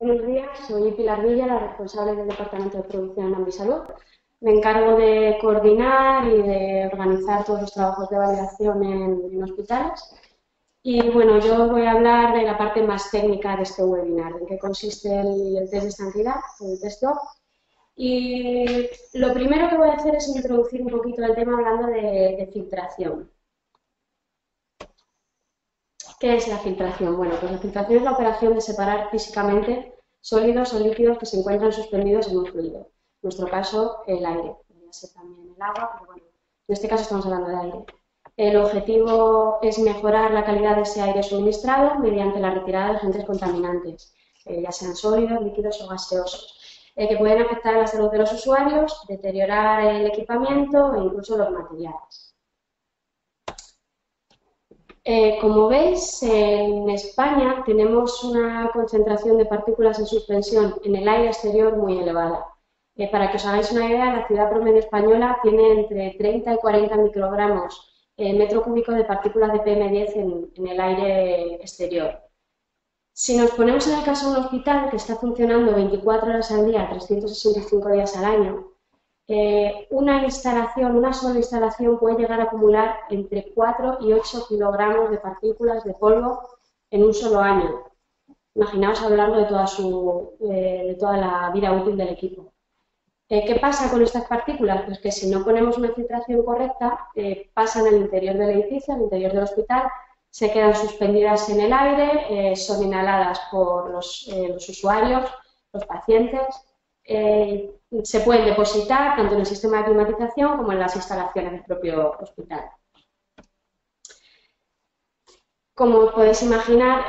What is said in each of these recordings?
Buenos días, soy Pilar Villa, la responsable del Departamento de Producción en Ambisalud. Me encargo de coordinar y de organizar todos los trabajos de validación en hospitales. Y bueno, yo voy a hablar de la parte más técnica de este webinar, en qué consiste el test de estanqueidad, el test DOP. Y lo primero que voy a hacer es introducir un poquito el tema hablando de filtración. ¿Qué es la filtración? Bueno, pues la filtración es la operación de separar físicamente sólidos o líquidos que se encuentran suspendidos en un fluido. En nuestro caso, el aire. Podría ser también el agua, pero bueno, en este caso estamos hablando de aire. El objetivo es mejorar la calidad de ese aire suministrado mediante la retirada de agentes contaminantes, ya sean sólidos, líquidos o gaseosos, que pueden afectar a la salud de los usuarios, deteriorar el equipamiento e incluso los materiales. Como veis, en España tenemos una concentración de partículas en suspensión en el aire exterior muy elevada. Para que os hagáis una idea, la ciudad promedio española tiene entre 30 y 40 microgramos metro cúbico de partículas de PM10 en el aire exterior. Si nos ponemos en el caso de un hospital que está funcionando 24 horas al día, 365 días al año, una sola instalación puede llegar a acumular entre 4 y 8 kilogramos de partículas de polvo en un solo año. Imaginaos a lo largo de toda la vida útil del equipo. ¿Qué pasa con estas partículas? Pues que si no ponemos una filtración correcta, pasan al interior del edificio, al interior del hospital, se quedan suspendidas en el aire, son inhaladas por los usuarios, los pacientes, se pueden depositar tanto en el sistema de climatización como en las instalaciones del propio hospital. Como podéis imaginar,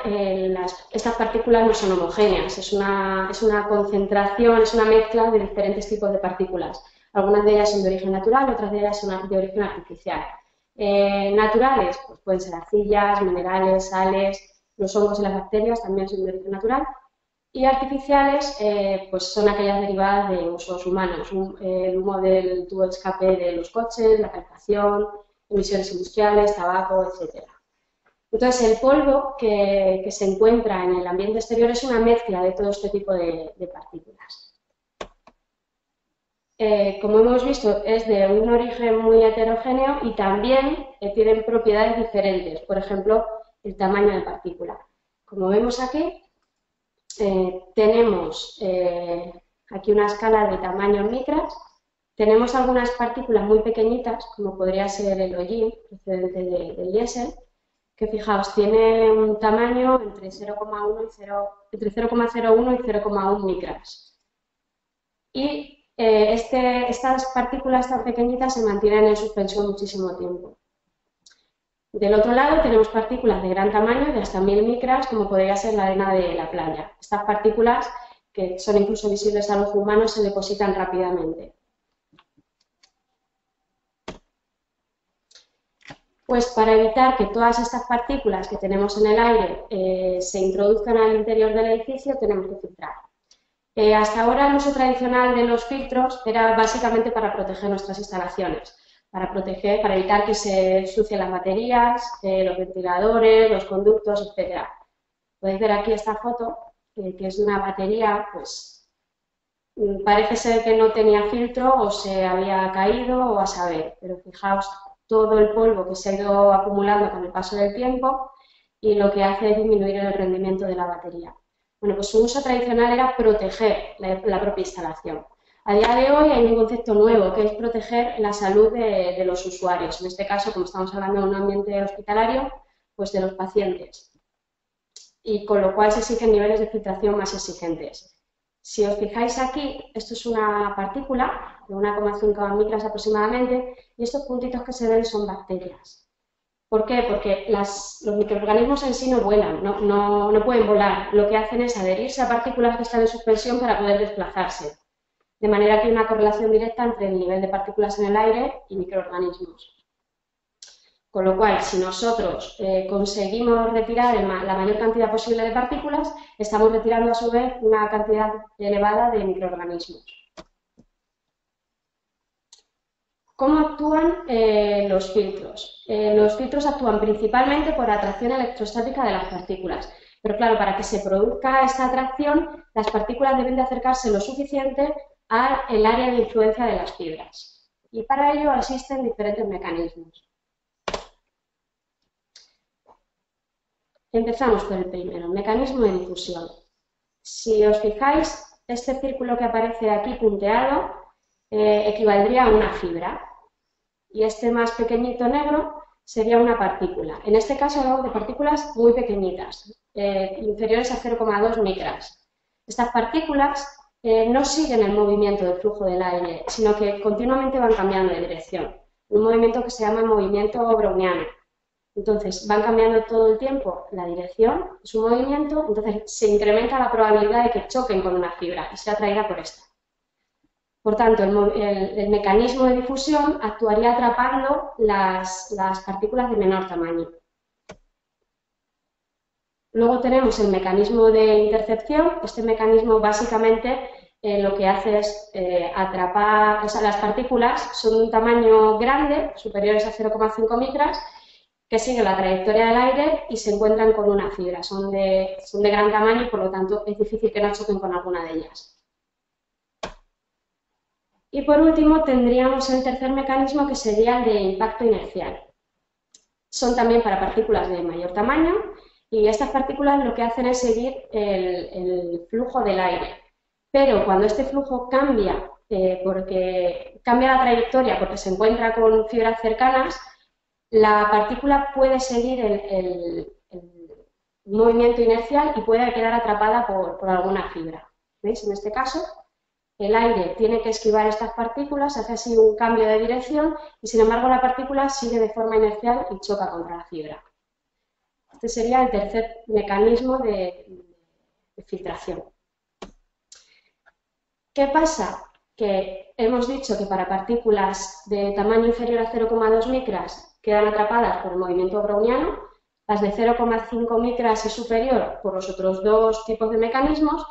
estas partículas no son homogéneas, es una concentración, es una mezcla de diferentes tipos de partículas. Algunas de ellas son de origen natural, otras de ellas son de origen artificial. Naturales, pues pueden ser arcillas, minerales, sales, los hongos y las bacterias también son de origen natural. Y artificiales, pues son aquellas derivadas de usos humanos, el humo del tubo de escape de los coches, la calefacción, emisiones industriales, tabaco, etc. Entonces, el polvo que se encuentra en el ambiente exterior es una mezcla de todo este tipo de partículas. Como hemos visto, es de un origen muy heterogéneo y también tienen propiedades diferentes, por ejemplo, el tamaño de partícula. Como vemos aquí, tenemos aquí una escala de tamaño en micras, tenemos algunas partículas muy pequeñitas, como podría ser el hollín, procedente del diésel, que fijaos, tiene un tamaño entre 0,01 y 0,1 micras. Y estas partículas tan pequeñitas se mantienen en suspensión muchísimo tiempo. Del otro lado tenemos partículas de gran tamaño, de hasta 1000 micras, como podría ser la arena de la playa. Estas partículas, que son incluso visibles al ojo humano, se depositan rápidamente. Pues para evitar que todas estas partículas que tenemos en el aire se introduzcan al interior del edificio, tenemos que filtrar. Hasta ahora el uso tradicional de los filtros era básicamente para proteger nuestras instalaciones, para evitar que se ensucien las baterías, los ventiladores, los conductos, etc. Podéis ver aquí esta foto, que es de una batería, pues parece ser que no tenía filtro o se había caído o a saber, pero fijaos todo el polvo que se ha ido acumulando con el paso del tiempo y lo que hace es disminuir el rendimiento de la batería. Bueno, pues su uso tradicional era proteger la propia instalación. A día de hoy hay un concepto nuevo, que es proteger la salud de los usuarios. En este caso, como estamos hablando de un ambiente hospitalario, pues de los pacientes. Y con lo cual se exigen niveles de filtración más exigentes. Si os fijáis aquí, esto es una partícula de 1,5 micras aproximadamente, y estos puntitos que se ven son bacterias. ¿Por qué? Porque los microorganismos en sí no vuelan, no pueden volar. Lo que hacen es adherirse a partículas que están en suspensión para poder desplazarse. De manera que hay una correlación directa entre el nivel de partículas en el aire y microorganismos. Con lo cual, si nosotros conseguimos retirar la mayor cantidad posible de partículas, estamos retirando a su vez una cantidad elevada de microorganismos. ¿Cómo actúan los filtros? Los filtros actúan principalmente por atracción electrostática de las partículas. Pero claro, para que se produzca esta atracción, las partículas deben de acercarse lo suficiente al área de influencia de las fibras. Y para ello existen diferentes mecanismos. Empezamos por el primero, mecanismo de difusión. Si os fijáis, este círculo que aparece aquí punteado equivaldría a una fibra. Y este más pequeñito negro sería una partícula. En este caso hablamos de partículas muy pequeñitas, inferiores a 0,2 micras. Estas partículas no siguen el movimiento del flujo del aire, sino que continuamente van cambiando de dirección. Un movimiento que se llama movimiento browniano. Entonces, van cambiando todo el tiempo la dirección de su movimiento, entonces se incrementa la probabilidad de que choquen con una fibra y sea atraída por esta. Por tanto, el mecanismo de difusión actuaría atrapando las partículas de menor tamaño. Luego tenemos el mecanismo de intercepción. Este mecanismo básicamente lo que hace es atrapar, o sea, las partículas son de un tamaño grande, superiores a 0,5 micras, que siguen la trayectoria del aire y se encuentran con una fibra. Son de gran tamaño y por lo tanto es difícil que no choquen con alguna de ellas. Y por último tendríamos el tercer mecanismo, que sería el de impacto inercial. Son también para partículas de mayor tamaño y estas partículas lo que hacen es seguir el flujo del aire. Pero cuando este flujo cambia, porque cambia la trayectoria porque se encuentra con fibras cercanas, la partícula puede seguir el movimiento inercial y puede quedar atrapada por alguna fibra. ¿Veis? En este caso, el aire tiene que esquivar estas partículas, hace así un cambio de dirección y sin embargo la partícula sigue de forma inercial y choca contra la fibra. Este sería el tercer mecanismo de filtración. ¿Qué pasa? Que hemos dicho que para partículas de tamaño inferior a 0,2 micras quedan atrapadas por el movimiento browniano, las de 0,5 micras y superior por los otros dos tipos de mecanismos,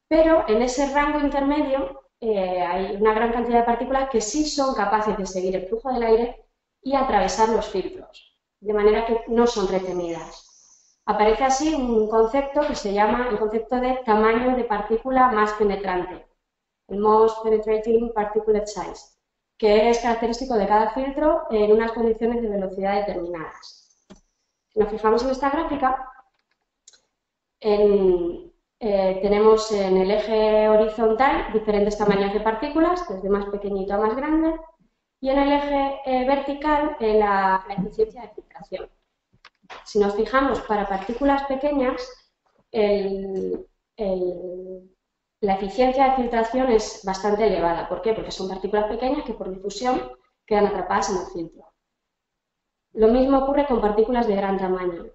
pero en ese rango intermedio hay una gran cantidad de partículas que sí son capaces de seguir el flujo del aire y atravesar los filtros, de manera que no son retenidas. Aparece así un concepto que se llama el concepto de tamaño de partícula más penetrante, el Most Penetrating Particulate Size, que es característico de cada filtro en unas condiciones de velocidad determinadas. Si nos fijamos en esta gráfica, tenemos en el eje horizontal diferentes tamaños de partículas, desde más pequeñito a más grande, y en el eje vertical la eficiencia de filtración. Si nos fijamos, para partículas pequeñas, la eficiencia de filtración es bastante elevada. ¿Por qué? Porque son partículas pequeñas que por difusión quedan atrapadas en el filtro. Lo mismo ocurre con partículas de gran tamaño.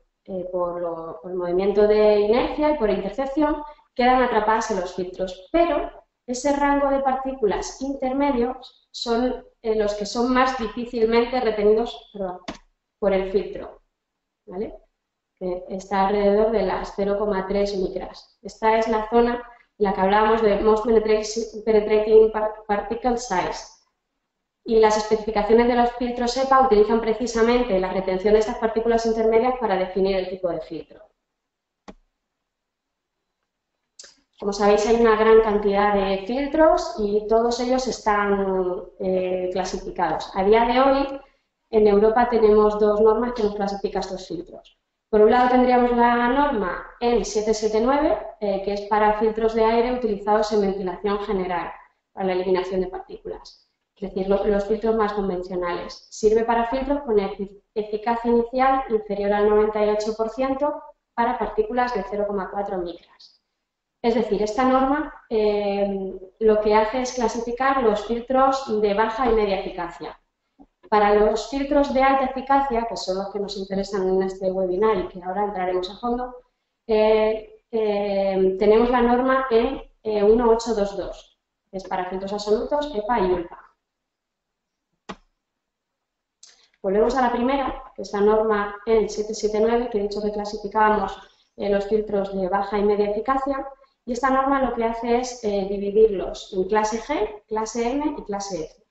Por el movimiento de inercia y por intercepción quedan atrapadas en los filtros, pero ese rango de partículas intermedios son los que son más difícilmente retenidos por el filtro, ¿vale? Que está alrededor de las 0,3 micras. Esta es la zona en la que hablábamos de Most Penetrating Particle Size. Y las especificaciones de los filtros EPA utilizan precisamente la retención de estas partículas intermedias para definir el tipo de filtro. Como sabéis, hay una gran cantidad de filtros y todos ellos están clasificados. A día de hoy, en Europa tenemos dos normas que nos clasifican estos filtros. Por un lado tendríamos la norma EN 779, que es para filtros de aire utilizados en ventilación general, para la eliminación de partículas. Es decir, los filtros más convencionales. Sirve para filtros con eficacia inicial inferior al 98% para partículas de 0,4 micras. Es decir, esta norma lo que hace es clasificar los filtros de baja y media eficacia. Para los filtros de alta eficacia, que son los que nos interesan en este webinar y que ahora entraremos a fondo, tenemos la norma EN 1822, que es para filtros absolutos, EPA y ULPA. Volvemos a la primera, que es la norma EN 779, que he dicho que clasificábamos los filtros de baja y media eficacia, y esta norma lo que hace es dividirlos en clase G, clase M y clase F.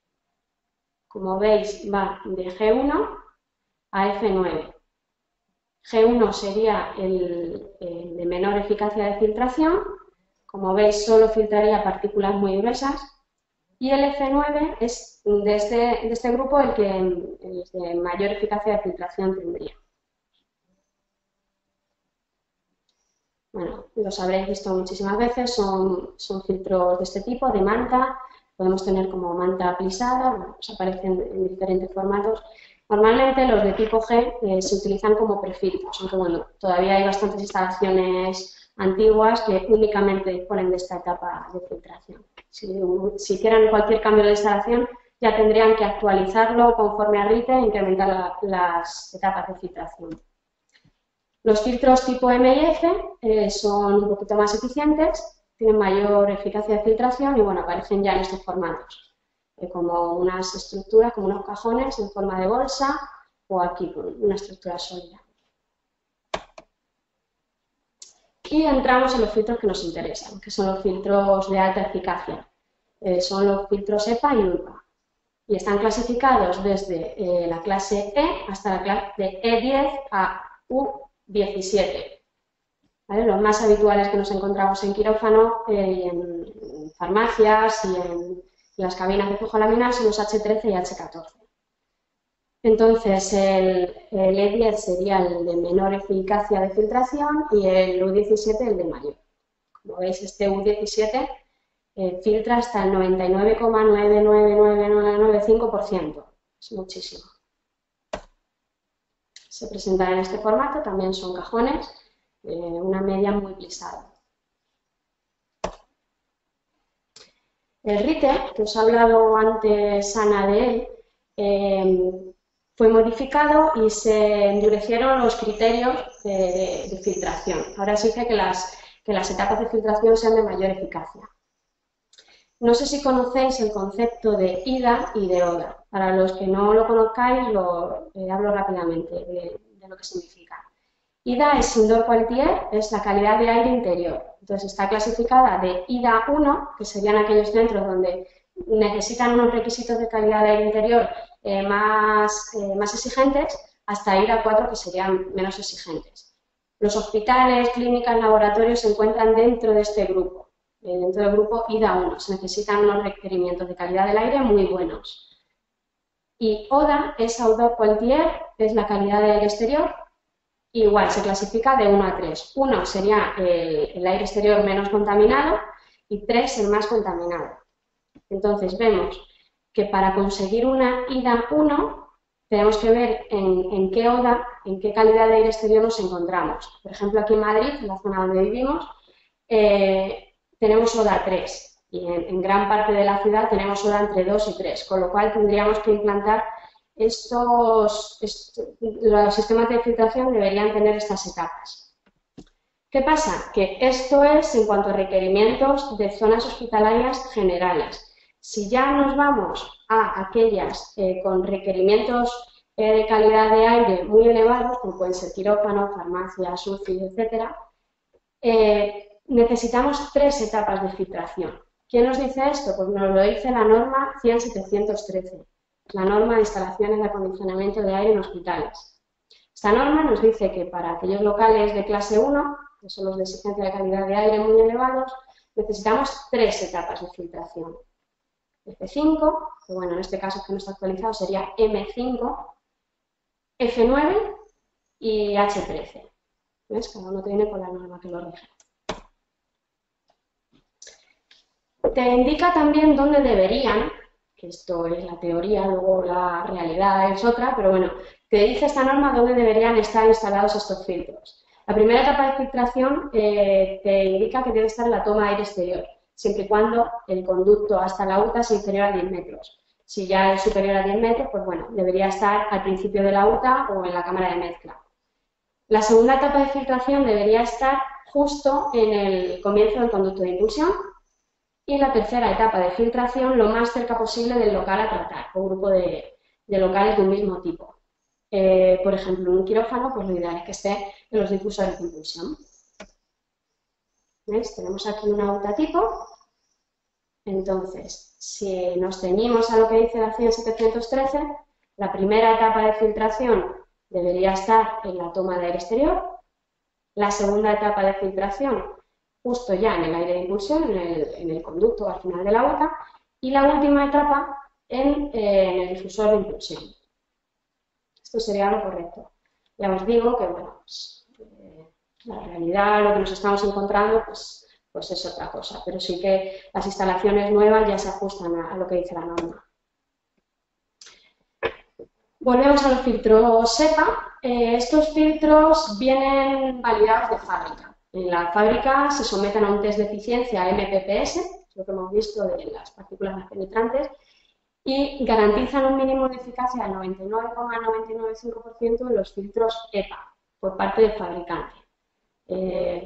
Como veis, va de G1 a F9. G1 sería el de menor eficacia de filtración, como veis solo filtraría partículas muy gruesas, y el F9 es de este grupo el de mayor eficacia de filtración tendría. Bueno, los habréis visto muchísimas veces, son filtros de este tipo, de manta, podemos tener como manta plisada, bueno, pues aparecen en diferentes formatos. Normalmente los de tipo G se utilizan como prefiltros, aunque bueno, todavía hay bastantes instalaciones antiguas que únicamente disponen de esta etapa de filtración. Si hicieran cualquier cambio de instalación, ya tendrían que actualizarlo conforme a RITE e incrementar las etapas de filtración. Los filtros tipo M y F son un poquito más eficientes, tienen mayor eficacia de filtración y bueno, aparecen ya en estos formatos, como unas estructuras, como unos cajones en forma de bolsa o aquí con una estructura sólida. Y entramos en los filtros que nos interesan, que son los filtros de alta eficacia. Son los filtros EPA y ULPA. Y están clasificados desde la clase E hasta la clase de E10 a U17. ¿Vale? Los más habituales que nos encontramos en quirófano y en farmacias y en las cabinas de flujo laminar son los H13 y H14. Entonces, el E10 sería el de menor eficacia de filtración y el U17 el de mayor. Como veis, este U17 filtra hasta el 99,999995%. Es muchísimo. Se presentan en este formato, también son cajones, una media muy plisada. El RITE, que os he hablado antes, Ana, de él, fue modificado y se endurecieron los criterios de filtración. Ahora se dice que las etapas de filtración sean de mayor eficacia. No sé si conocéis el concepto de IDA y de ODA. Para los que no lo conozcáis, hablo rápidamente de lo que significa. IDA es Indoor Quality Air, es la calidad de aire interior. Entonces está clasificada de IDA 1, que serían aquellos centros donde necesitan unos requisitos de calidad de aire interior más exigentes, hasta IDA 4, que serían menos exigentes. Los hospitales, clínicas, laboratorios se encuentran dentro de este grupo. Dentro del grupo IDA 1, se necesitan unos requerimientos de calidad del aire muy buenos. Y ODA es Outdoor Quality Air, es la calidad de aire exterior. Igual, se clasifica de 1 a 3. 1 sería el aire exterior menos contaminado y 3 el más contaminado. Entonces vemos que para conseguir una IDA 1 tenemos que ver en qué ODA, en qué calidad de aire exterior nos encontramos. Por ejemplo, aquí en Madrid, en la zona donde vivimos, tenemos ODA 3 y en gran parte de la ciudad tenemos ODA entre 2 y 3, con lo cual tendríamos que implantar los sistemas de filtración deberían tener estas etapas. ¿Qué pasa? Que esto es en cuanto a requerimientos de zonas hospitalarias generales. Si ya nos vamos a aquellas con requerimientos de calidad de aire muy elevados, como pueden ser quirófano, farmacias, UCI, etc., necesitamos 3 etapas de filtración. ¿Quién nos dice esto? Pues nos lo dice la norma 100.713. La norma de instalaciones de acondicionamiento de aire en hospitales. Esta norma nos dice que para aquellos locales de clase 1, que son los de exigencia de calidad de aire muy elevados, necesitamos 3 etapas de filtración. F5, que bueno, en este caso que no está actualizado sería M5, F9 y H13. ¿Ves? Cada uno tiene con la norma que lo rige. Te indica también dónde deberían, que esto es la teoría, luego la realidad es otra, pero bueno, te dice esta norma dónde deberían estar instalados estos filtros. La primera etapa de filtración te indica que debe estar en la toma de aire exterior, siempre y cuando el conducto hasta la UTA sea inferior a 10 metros. Si ya es superior a 10 metros, pues bueno, debería estar al principio de la UTA o en la cámara de mezcla. La segunda etapa de filtración debería estar justo en el comienzo del conducto de impulsión. Y la tercera etapa de filtración lo más cerca posible del local a tratar, o grupo de locales de un mismo tipo. Por ejemplo, en un quirófano, pues lo ideal es que esté en los difusores de impulsión. ¿Ves? Tenemos aquí una UTA tipo. Entonces, si nos ceñimos a lo que dice la 100.713, la primera etapa de filtración debería estar en la toma de aire exterior, la segunda etapa de filtración justo ya en el aire de impulsión, en el conducto al final de la boca, y la última etapa en el difusor de impulsión. Esto sería lo correcto. Ya os digo que, bueno, pues, la realidad, lo que nos estamos encontrando, pues es otra cosa, pero sí que las instalaciones nuevas ya se ajustan a lo que dice la norma. Volvemos a los filtros SEPA. Estos filtros vienen validados de fábrica. En la fábrica se someten a un test de eficiencia MPPS, lo que hemos visto de las partículas más penetrantes, y garantizan un mínimo de eficacia del 99,995% en los filtros EPA por parte del fabricante.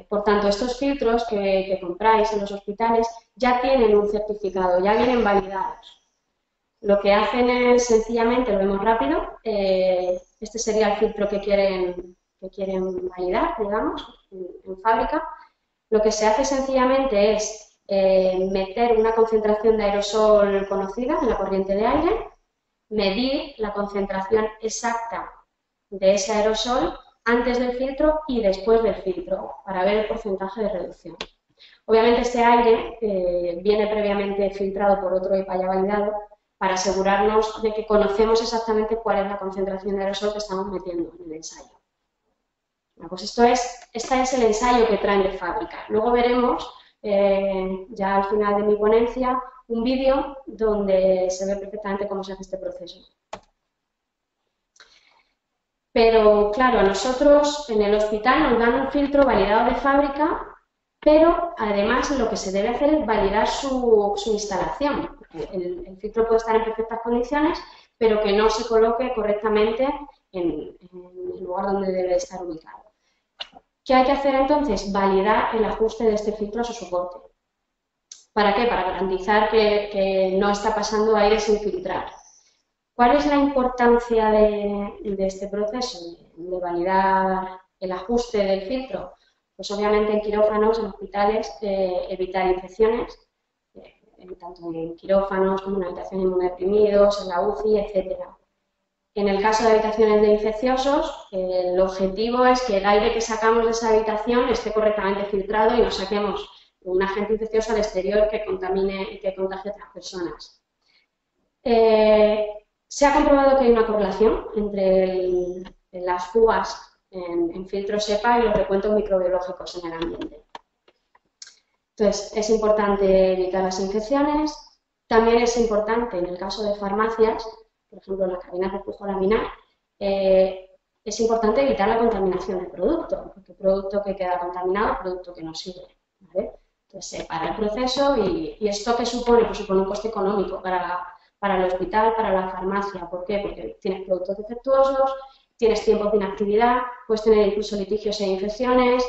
Por tanto, estos filtros que compráis en los hospitales ya tienen un certificado, ya vienen validados. Lo que hacen es, sencillamente, lo vemos rápido, este sería el filtro que quieren validar, digamos, en fábrica. Lo que se hace sencillamente es meter una concentración de aerosol conocida en la corriente de aire, medir la concentración exacta de ese aerosol antes del filtro y después del filtro, para ver el porcentaje de reducción. Obviamente este aire viene previamente filtrado por otro EPA ya validado, para asegurarnos de que conocemos exactamente cuál es la concentración de aerosol que estamos metiendo en el ensayo. Bueno, pues este es el ensayo que traen de fábrica. Luego veremos, ya al final de mi ponencia, un vídeo donde se ve perfectamente cómo se hace este proceso. Pero, claro, a nosotros en el hospital nos dan un filtro validado de fábrica, pero además lo que se debe hacer es validar su instalación. El filtro puede estar en perfectas condiciones, pero que no se coloque correctamente en el lugar donde debe estar ubicado. ¿Qué hay que hacer entonces? Validar el ajuste de este filtro a su soporte. ¿Para qué? Para garantizar que no está pasando aire sin filtrar. ¿Cuál es la importancia de este proceso, de validar el ajuste del filtro? Pues obviamente en quirófanos, en hospitales, evitar infecciones, tanto en quirófanos como en habitaciones inmunodeprimidos, en la UCI, etc. En el caso de habitaciones de infecciosos, el objetivo es que el aire que sacamos de esa habitación esté correctamente filtrado y no saquemos un agente infeccioso al exterior que contamine y que contagie a otras personas. Se ha comprobado que hay una correlación entre las fugas en filtros EPA y los recuentos microbiológicos en el ambiente. Entonces, es importante evitar las infecciones. También es importante, en el caso de farmacias, por ejemplo, en las cabinas de flujo laminar, es importante evitar la contaminación del producto, porque producto que queda contaminado es producto que no sirve, ¿vale? Entonces, se para el proceso y esto ¿qué supone? Pues supone un coste económico para el hospital, para la farmacia. ¿Por qué? Porque tienes productos defectuosos, tienes tiempos de inactividad, puedes tener incluso litigios e infecciones,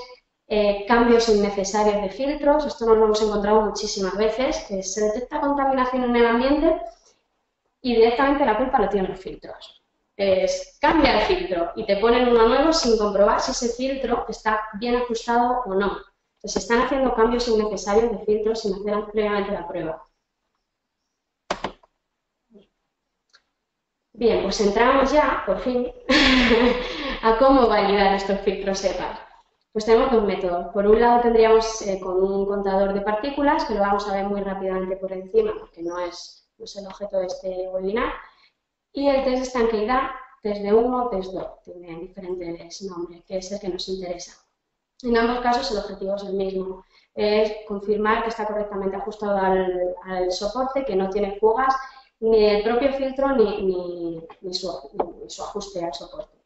cambios innecesarios de filtros. Esto nos lo hemos encontrado muchísimas veces, que se detecta contaminación en el ambiente y directamente la culpa la tienen los filtros. Cambia el filtro y te ponen uno nuevo sin comprobar si ese filtro está bien ajustado o no. Entonces, se están haciendo cambios innecesarios de filtros sin hacer previamente la prueba. Bien, pues entramos ya, por fin, a cómo validar estos filtros EPA. Pues tenemos dos métodos. Por un lado tendríamos con un contador de partículas, que lo vamos a ver muy rápidamente por encima, porque no es el objeto de este webinar, y el test de estanqueidad, test de humo, test DOT, tienen diferentes nombres, que es el que nos interesa. En ambos casos el objetivo es el mismo, es confirmar que está correctamente ajustado al soporte, que no tiene fugas, ni el propio filtro ni su ajuste al soporte.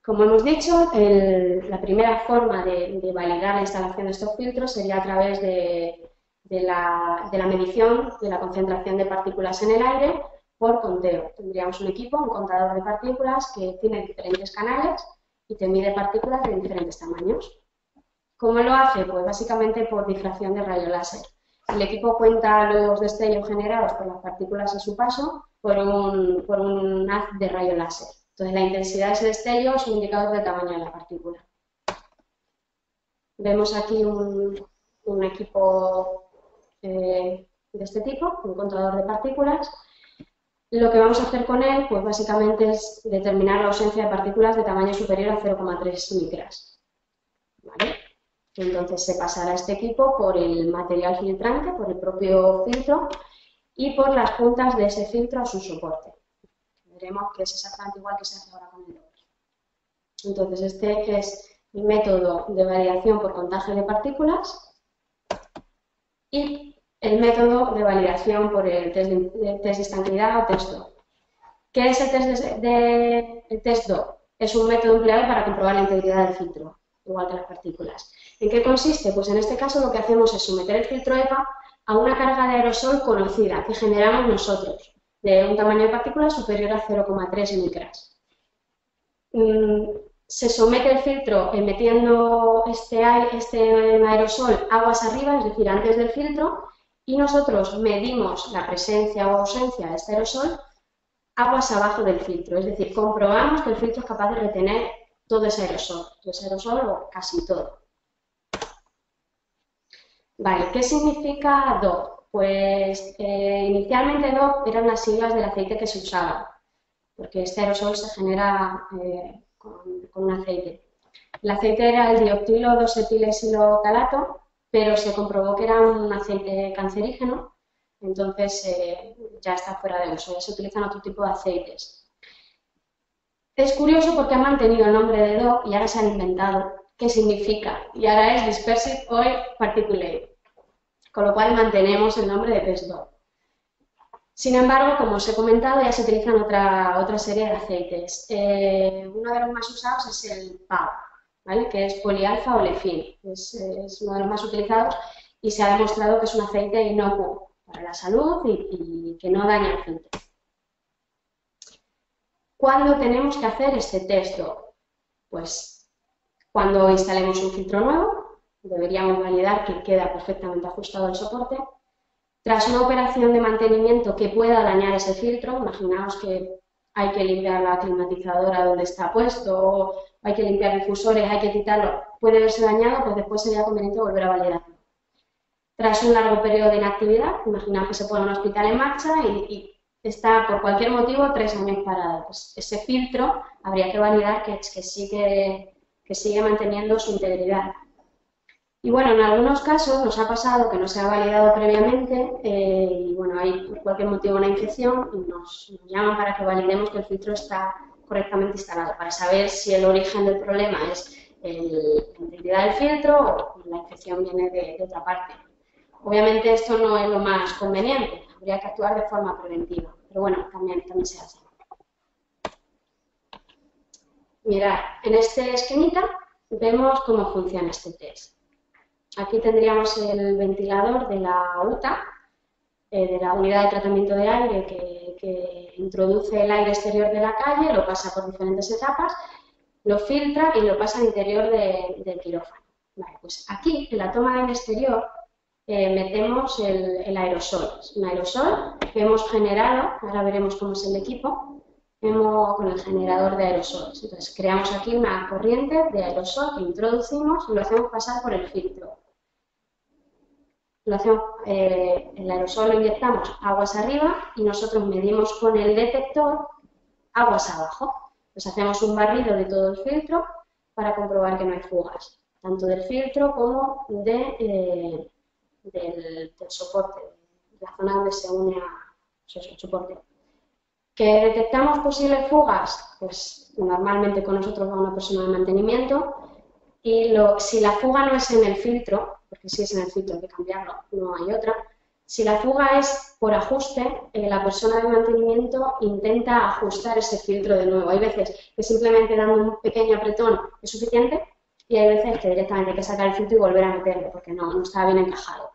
Como hemos dicho, la primera forma de validar la instalación de estos filtros sería a través de la medición de la concentración de partículas en el aire por conteo. Tendríamos un equipo, un contador de partículas que tiene diferentes canales y te mide partículas de diferentes tamaños. ¿Cómo lo hace? Pues básicamente por difracción de rayo láser. El equipo cuenta los destellos generados por las partículas a su paso por un haz de rayo láser. Entonces, la intensidad de ese destello es un indicador del tamaño de la partícula. Vemos aquí un equipo de este tipo, un contador de partículas. lo que vamos a hacer con él, pues básicamente es determinar la ausencia de partículas de tamaño superior a 0,3 micras. ¿Vale? Entonces se pasará este equipo por el material filtrante, por el propio filtro y por las puntas de ese filtro a su soporte. Veremos que es exactamente igual que se hace ahora con el otro. Entonces este es el método de validación por contagio de partículas y el método de validación por el test de estanqueidad o test DO. ¿Qué es el test DO? Es un método empleado para comprobar la integridad del filtro, igual que las partículas. ¿En qué consiste? Pues en este caso lo que hacemos es someter el filtro EPA a una carga de aerosol conocida que generamos nosotros, de un tamaño de partícula superior a 0,3 micras. Se somete el filtro metiendo este aerosol aguas arriba, es decir, antes del filtro, y nosotros medimos la presencia o ausencia de este aerosol aguas abajo del filtro, es decir, comprobamos que el filtro es capaz de retener todo ese aerosol o casi todo. Vale, ¿qué significa DO? Pues inicialmente DO eran las siglas del aceite que se usaba, porque este aerosol se genera con un aceite. El aceite era el dioxilo 2-etilesilotalato, pero se comprobó que era un aceite cancerígeno, entonces ya está fuera de uso, ya se utilizan otro tipo de aceites. Es curioso porque han mantenido el nombre de DO y ahora se han inventado qué significa, y ahora es Dispersive Oil Particulate, con lo cual mantenemos el nombre de test DO. Sin embargo, como os he comentado, ya se utilizan otra serie de aceites. Uno de los más usados es el PAO, ¿vale? Que es polialfa olefín, es uno de los más utilizados y se ha demostrado que es un aceite inocuo para la salud y que no daña el filtro. ¿Cuándo tenemos que hacer este test DO? Pues cuando instalemos un filtro nuevo, deberíamos validar que queda perfectamente ajustado el soporte. Tras una operación de mantenimiento que pueda dañar ese filtro, imaginaos que hay que limpiar la climatizadora donde está puesto, o hay que limpiar difusores, hay que quitarlo, puede verse dañado, pues después sería conveniente volver a validarlo. Tras un largo periodo de inactividad, imaginaos que se pone un hospital en marcha y está por cualquier motivo 3 años parado. Pues ese filtro habría que validar que sigue manteniendo su integridad. Y bueno, en algunos casos nos ha pasado que no se ha validado previamente y bueno, hay por cualquier motivo una infección y nos llaman para que validemos que el filtro está correctamente instalado, para saber si el origen del problema es la integridad del filtro o la infección viene de otra parte. Obviamente esto no es lo más conveniente, habría que actuar de forma preventiva, pero bueno, también se hace. Mirad, en este esquemita vemos cómo funciona este test. Aquí tendríamos el ventilador de la UTA, de la unidad de tratamiento de aire que introduce el aire exterior de la calle, lo pasa por diferentes etapas, lo filtra y lo pasa al interior del quirófano. Vale, pues aquí, en la toma de aire exterior, metemos el aerosol. Es un aerosol que hemos generado, ahora veremos cómo es el equipo, con el generador de aerosoles. Entonces, creamos aquí una corriente de aerosol que introducimos y lo hacemos pasar por el filtro. El aerosol lo inyectamos aguas arriba y nosotros medimos con el detector aguas abajo. Pues hacemos un barrido de todo el filtro para comprobar que no hay fugas, tanto del filtro como del soporte, de la zona donde se une al soporte. ¿Que detectamos posibles fugas? Pues normalmente con nosotros va una persona de mantenimiento y si la fuga no es en el filtro, porque si es en el filtro hay que cambiarlo, no hay otra, si la fuga es por ajuste, la persona de mantenimiento intenta ajustar ese filtro de nuevo. Hay veces que simplemente dando un pequeño apretón es suficiente y hay veces que directamente hay que sacar el filtro y volver a meterlo porque no está bien encajado.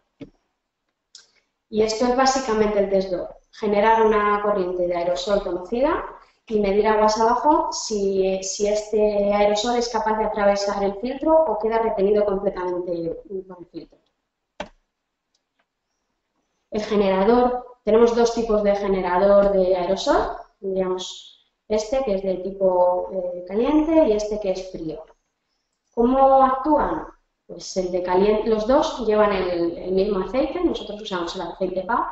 Y esto es básicamente el test DO, generar una corriente de aerosol conocida y medir aguas abajo si este aerosol es capaz de atravesar el filtro o queda retenido completamente por el filtro. El generador, tenemos dos tipos de generador de aerosol, tendríamos este que es de tipo caliente y este que es frío. ¿Cómo actúan? Pues el de caliente, los dos llevan el mismo aceite, nosotros usamos el aceite PAO.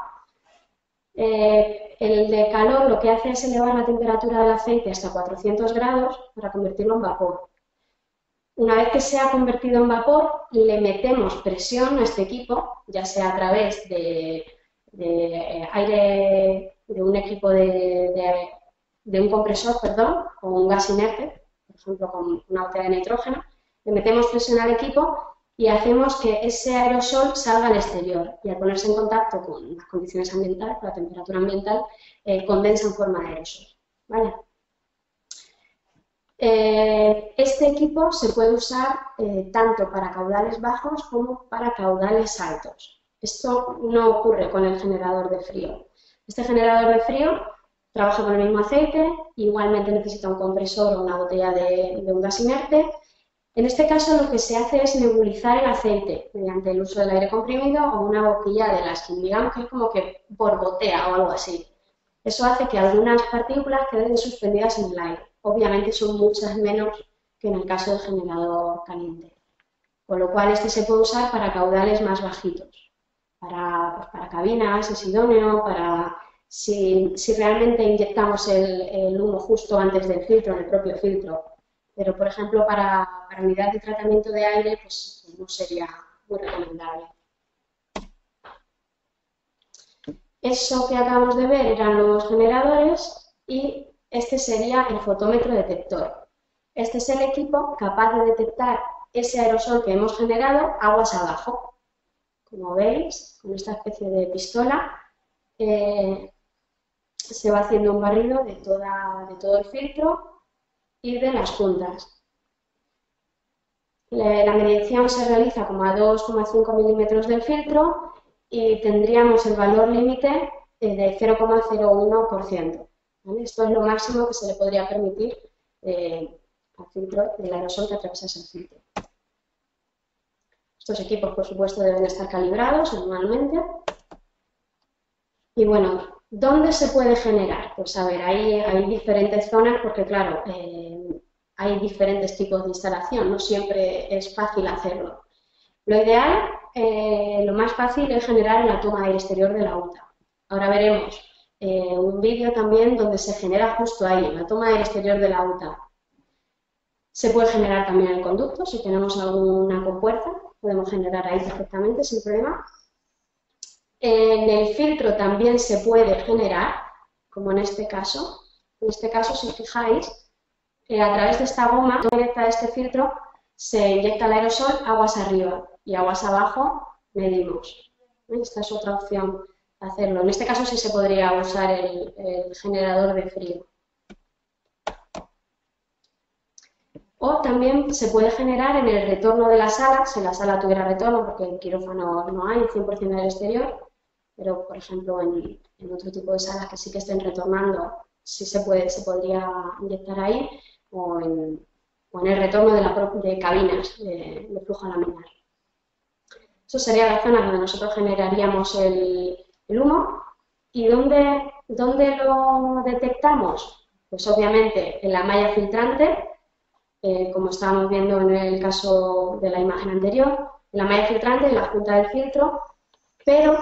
el de calor lo que hace es elevar la temperatura del aceite hasta 400 grados para convertirlo en vapor. Una vez que se ha convertido en vapor, le metemos presión a este equipo, ya sea a través de aire, de un equipo de un compresor, perdón, o un gas inerte, por ejemplo con una botella de nitrógeno, le metemos presión al equipo y hacemos que ese aerosol salga al exterior y al ponerse en contacto con las condiciones ambientales, con la temperatura ambiental, condensa en forma de aerosol. ¿Vale? Este equipo se puede usar tanto para caudales bajos como para caudales altos. Esto no ocurre con el generador de frío. Este generador de frío trabaja con el mismo aceite, igualmente necesita un compresor o una botella de un gas inerte. En este caso lo que se hace es nebulizar el aceite mediante el uso del aire comprimido o una boquilla de las que digamos que es como que borbotea o algo así. Eso hace que algunas partículas queden suspendidas en el aire. Obviamente son muchas menos que en el caso del generador caliente. Con lo cual este se puede usar para caudales más bajitos. Para cabinas es idóneo, si realmente inyectamos el humo justo antes del filtro, en el propio filtro. Pero, por ejemplo, para unidad de tratamiento de aire, pues no sería muy recomendable. Eso que acabamos de ver eran los generadores y este sería el fotómetro detector. Este es el equipo capaz de detectar ese aerosol que hemos generado aguas abajo. Como veis, con esta especie de pistola se va haciendo un barrido de todo el filtro y de las puntas. La medición se realiza como a 2,5 milímetros del filtro y tendríamos el valor límite de 0,01%. ¿Vale? Esto es lo máximo que se le podría permitir al filtro del aerosol que atraviesa ese filtro. Estos equipos, por supuesto, deben estar calibrados anualmente. Y bueno, ¿dónde se puede generar? Pues a ver, hay diferentes zonas porque, claro, hay diferentes tipos de instalación, no siempre es fácil hacerlo. Lo ideal, lo más fácil es generar en la toma de aire exterior de la UTA. Ahora veremos un vídeo también donde se genera justo ahí, en la toma de aire exterior de la UTA. Se puede generar también en el conducto, si tenemos alguna compuerta, podemos generar ahí perfectamente sin problema. En el filtro también se puede generar, como en este caso. En este caso, si os fijáis, a través de esta goma directa de este filtro se inyecta el aerosol aguas arriba y aguas abajo medimos. Esta es otra opción de hacerlo. En este caso sí se podría usar el generador de frío. O también se puede generar en el retorno de la sala, si la sala tuviera retorno, porque en quirófano no hay 100% del exterior, pero por ejemplo en otro tipo de salas que sí que estén retornando, sí se podría inyectar ahí, o en el retorno de cabinas de flujo laminar. Eso sería la zona donde nosotros generaríamos el humo. ¿Y dónde lo detectamos? Pues obviamente en la malla filtrante, como estábamos viendo en el caso de la imagen anterior, en la malla filtrante, en la punta del filtro, pero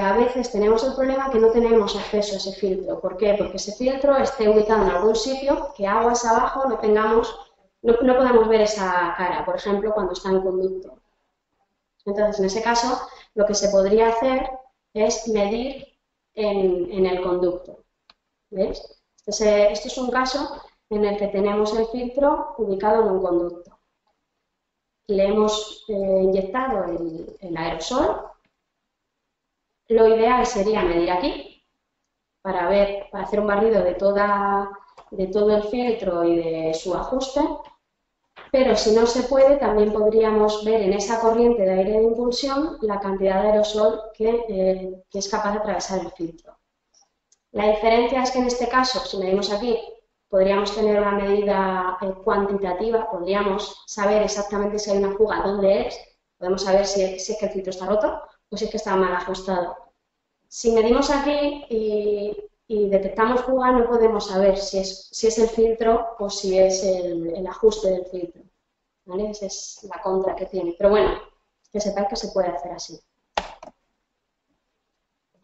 a veces tenemos el problema que no tenemos acceso a ese filtro. ¿Por qué? Porque ese filtro esté ubicado en algún sitio que aguas abajo no podamos ver esa cara, por ejemplo, cuando está en conducto. Entonces, en ese caso, lo que se podría hacer es medir en el conducto. ¿Veis? Este es un caso en el que tenemos el filtro ubicado en un conducto. Le hemos inyectado el aerosol. Lo ideal sería medir aquí para hacer un barrido de todo el filtro y de su ajuste, pero si no se puede, también podríamos ver en esa corriente de aire de impulsión la cantidad de aerosol que es capaz de atravesar el filtro. La diferencia es que en este caso, si medimos aquí, podríamos tener una medida cuantitativa, podríamos saber exactamente si hay una fuga, dónde es, podemos saber si es que el filtro está roto o si es que está mal ajustado. Si medimos aquí y detectamos fuga, no podemos saber si es el filtro o si es el ajuste del filtro. ¿Vale? Esa es la contra que tiene. Pero bueno, que sepáis que se puede hacer así.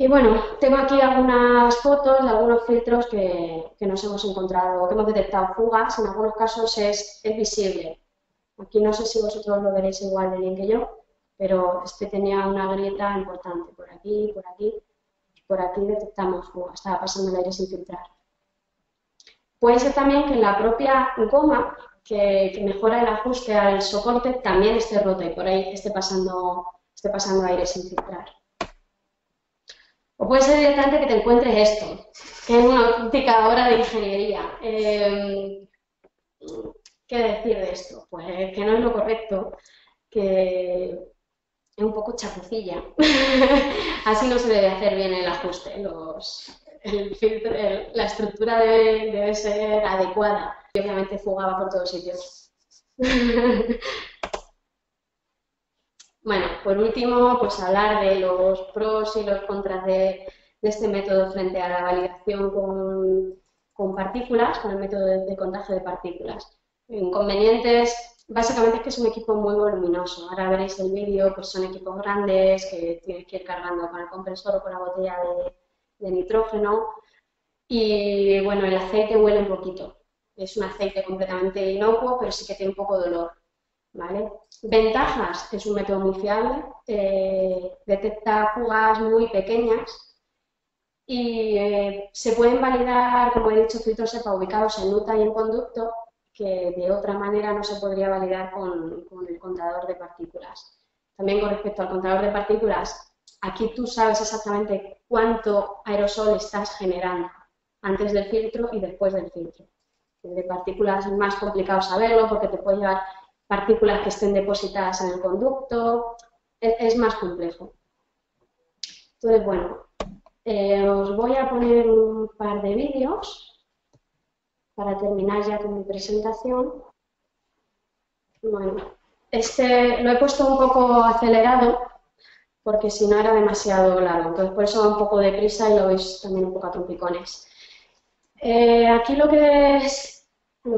Y bueno, tengo aquí algunas fotos de algunos filtros que nos hemos encontrado, que hemos detectado fugas, en algunos casos es visible. Aquí no sé si vosotros lo veréis igual de bien que yo, pero este tenía una grieta importante, por aquí, por aquí detectamos fuga, estaba pasando el aire sin filtrar. Puede ser también que la propia goma que mejora el ajuste al soporte también esté rota y por ahí esté pasando aire sin filtrar. O puede ser directamente que te encuentres esto, que es una auténtica obra de ingeniería. ¿Qué decir de esto? Pues que no es lo correcto, que es un poco chapucilla. Así no se debe hacer bien el ajuste. El filtro, la estructura debe ser adecuada. Y obviamente fugaba por todos sitios. Bueno, por último, pues hablar de los pros y los contras de este método frente a la validación con partículas, con el método de contagio de partículas. Inconvenientes, básicamente es que es un equipo muy voluminoso. Ahora veréis el vídeo, pues son equipos grandes que tienes que ir cargando con el compresor o con la botella de nitrógeno. Y bueno, el aceite huele un poquito. Es un aceite completamente inocuo, pero sí que tiene un poco de olor. ¿Vale? Ventajas, es un método muy fiable, detecta fugas muy pequeñas y se pueden validar, como he dicho, filtros EPA ubicados en UTA y en conducto, que de otra manera no se podría validar con el contador de partículas. También con respecto al contador de partículas, aquí tú sabes exactamente cuánto aerosol estás generando antes del filtro y después del filtro. El de partículas es más complicado saberlo porque te puede llevar partículas que estén depositadas en el conducto, es más complejo. Entonces, bueno, os voy a poner un par de vídeos para terminar ya con mi presentación. Bueno, lo he puesto un poco acelerado porque si no era demasiado largo, entonces por eso va un poco deprisa y lo veis también un poco a trompicones. Aquí lo que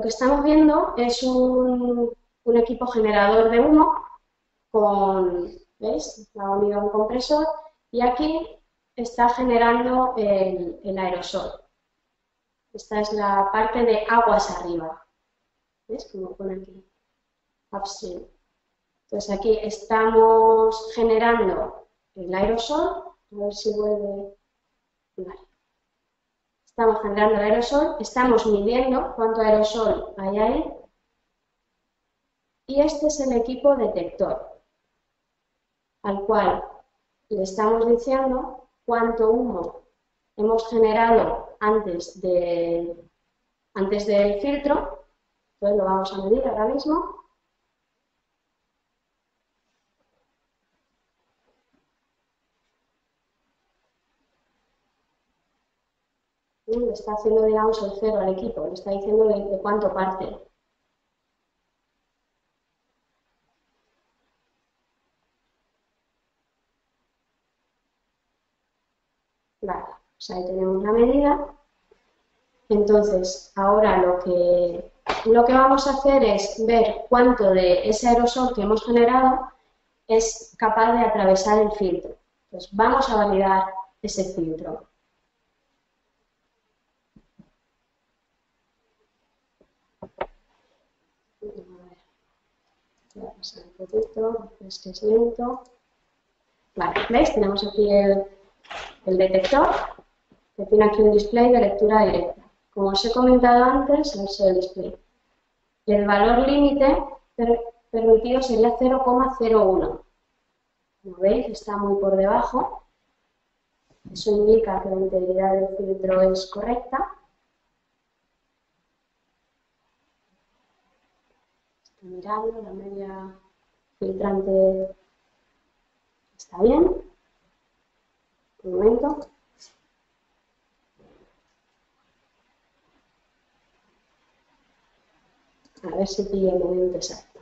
estamos viendo es un equipo generador de humo ¿veis? La ha unido a un compresor y aquí está generando el aerosol. Esta es la parte de aguas arriba. ¿Ves? Como pone aquí. Upstream. Entonces aquí estamos generando el aerosol. A ver si vuelve. Vale. Estamos generando el aerosol, estamos midiendo cuánto aerosol hay ahí. Y este es el equipo detector, al cual le estamos diciendo cuánto humo hemos generado antes del filtro. Entonces lo vamos a medir ahora mismo. Y le está haciendo, digamos, el cero al equipo, le está diciendo de cuánto parte. Vale, pues ahí tenemos la medida. Entonces, ahora lo que vamos a hacer es ver cuánto de ese aerosol que hemos generado es capaz de atravesar el filtro. Entonces, vamos a validar ese filtro. Voy a pasar el detector, es que es lento. Vale, ¿veis? Tenemos aquí el detector, que tiene aquí un display de lectura directa. Como os he comentado antes, es el display. El valor límite permitido sería 0,01. Como veis, está muy por debajo. Eso indica que la integridad del filtro es correcta. Estoy mirando, la media filtrante está bien. Un momento. A ver si pillo el momento exacto.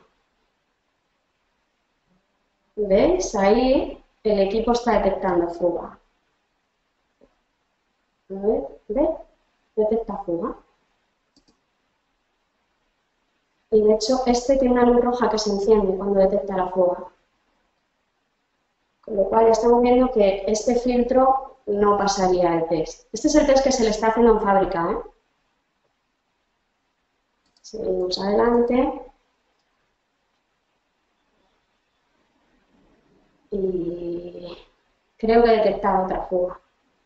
¿Veis? Ahí el equipo está detectando fuga. A ver, ¿ves? Detecta fuga. Y de hecho, este tiene una luz roja que se enciende cuando detecta la fuga. Con lo cual, estamos viendo que este filtro no pasaría el test. Este es el test que se le está haciendo en fábrica, ¿eh? Seguimos adelante. Y creo que he detectado otra fuga.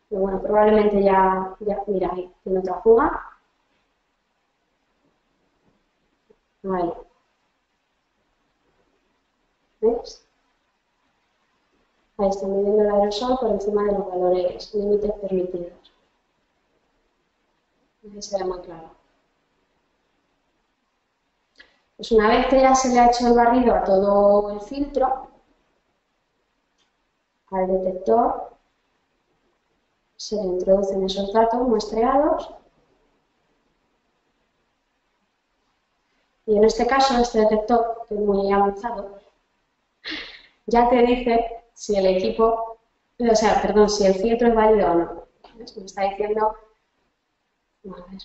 Pero bueno, probablemente ya mira, ahí tiene otra fuga. Vale. ¿Ves? Ahí está midiendo el aerosol por encima de los valores límites permitidos. Ahí se ve muy claro. Pues una vez que ya se le ha hecho el barrido a todo el filtro, al detector se le introducen esos datos muestreados. Y en este caso, este detector, que es muy avanzado, ya te dice si el equipo, o sea, perdón, si el filtro es válido o no. ¿Ves? Me está diciendo, a ver,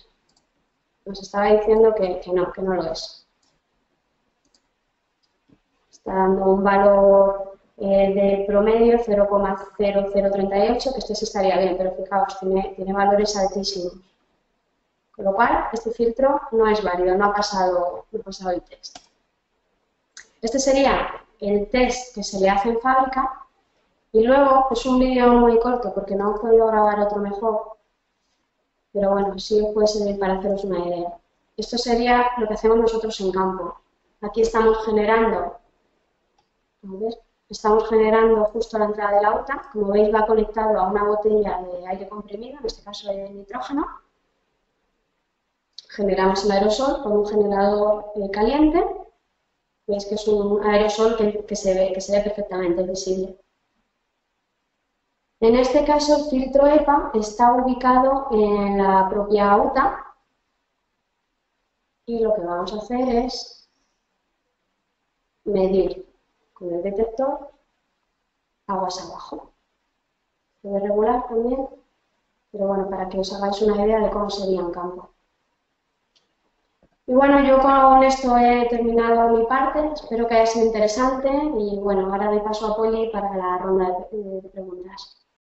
nos estaba diciendo que no lo es. Está dando un valor de promedio 0,0038, que este sí estaría bien, pero fijaos, tiene valores altísimos. Con lo cual, este filtro no es válido, no ha pasado el test. Este sería el test que se le hace en fábrica. Y luego, pues un vídeo muy corto, porque no he podido grabar otro mejor, pero bueno, sí os puede servir para haceros una idea. Esto sería lo que hacemos nosotros en campo. Aquí estamos generando, justo la entrada de la UTA. Como veis, va conectado a una botella de aire comprimido, en este caso de nitrógeno. Generamos el aerosol con un generador caliente. Veis que es un aerosol que se ve perfectamente visible. En este caso, el filtro EPA está ubicado en la propia UTA y lo que vamos a hacer es medir con el detector aguas abajo. Se ve regular también, pero bueno, para que os hagáis una idea de cómo sería en campo. Y bueno, yo con esto he terminado mi parte, espero que haya sido interesante y bueno, ahora doy paso a Poli para la ronda de preguntas.